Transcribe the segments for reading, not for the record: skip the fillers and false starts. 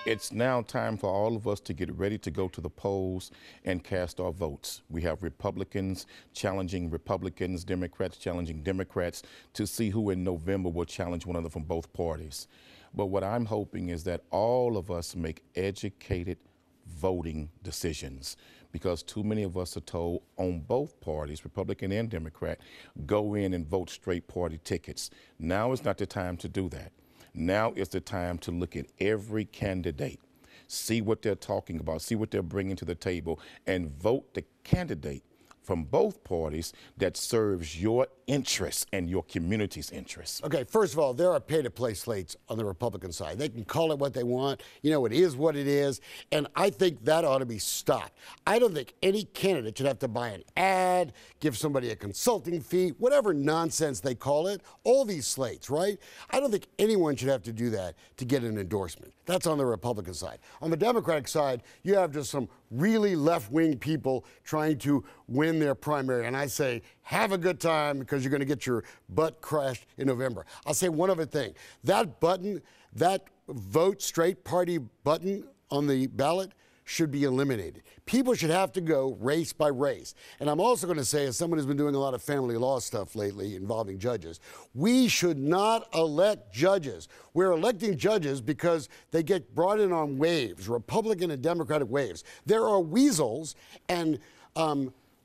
It's now time for all of us to get ready to go to the polls and cast our votes. We have Republicans challenging Republicans, Democrats challenging Democrats to see who in November will challenge one another from both parties. But what I'm hoping is that all of us make educated voting decisions, because too many of us are told on both parties, Republican and Democrat, go in and vote straight party tickets. Now is not the time to do that. Now is the time to look at every candidate, see what they're talking about, see what they're bringing to the table, and vote the candidate from both parties that serves your interests and your community's interests. Okay, first of all, there are pay-to-play slates on the Republican side. They can call it what they want. You know, it is what it is, and I think that ought to be stopped. I don't think any candidate should have to buy an ad, give somebody a consulting fee, whatever nonsense they call it, all these slates, right? I don't think anyone should have to do that to get an endorsement. That's on the Republican side. On the Democratic side, you have just some really left-wing people trying to win their primary, and I say, have a good time, because you're going to get your butt crashed in November. I'll say one other thing. That button, that vote straight party button on the ballot should be eliminated. People should have to go race by race. And I'm also going to say, as someone who's been doing a lot of family law stuff lately involving judges, we should not elect judges. We're electing judges because they get brought in on waves, Republican and Democratic waves. There are weasels and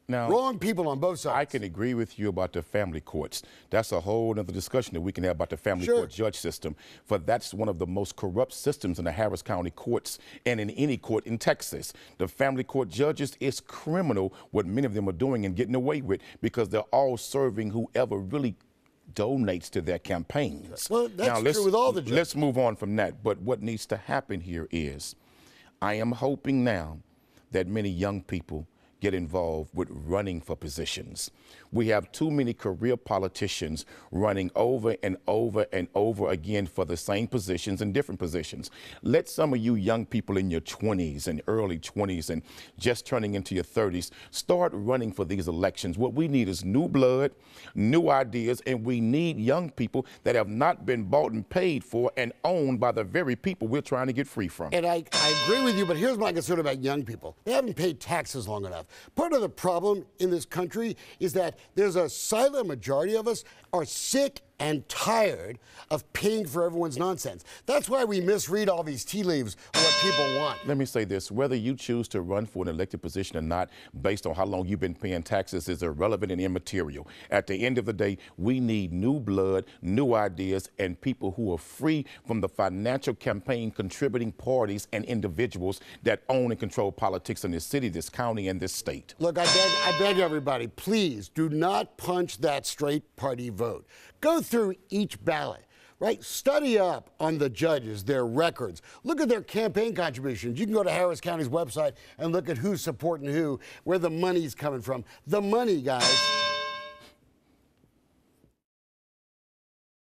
now, wrong people on both sides. I can agree with you about the family courts. That's a whole other discussion that we can have about the family court judge system. For that's one of the most corrupt systems in the Harris County courts and in any court in Texas. The family court judges, it's criminal what many of them are doing and getting away with, because they're all serving whoever really donates to their campaigns. Well, that's true with all the judges. Let's move on from that. But what needs to happen here is, I am hoping now that many young people get involved with running for positions. We have too many career politicians running over and over and over again for the same positions and different positions. Let some of you young people in your 20s and early 20s and just turning into your 30s start running for these elections. What we need is new blood, new ideas, and we need young people that have not been bought and paid for and owned by the very people we're trying to get free from. And I agree with you, but here's my concern about young people. They haven't paid taxes long enough. Part of the problem in this country is that there's a silent majority of us are sick and tired of paying for everyone's nonsense. That's why we misread all these tea leaves of what people want. Let me say this, whether you choose to run for an elected position or not, based on how long you've been paying taxes, is irrelevant and immaterial. At the end of the day, we need new blood, new ideas, and people who are free from the financial campaign contributing parties and individuals that own and control politics in this city, this county, and this state. Look, I beg everybody, please do not punch that straight party vote. Go through each ballot, right? Study up on the judges, their records. Look at their campaign contributions. You can go to Harris County's website and look at who's supporting who, where the money's coming from. The money, guys,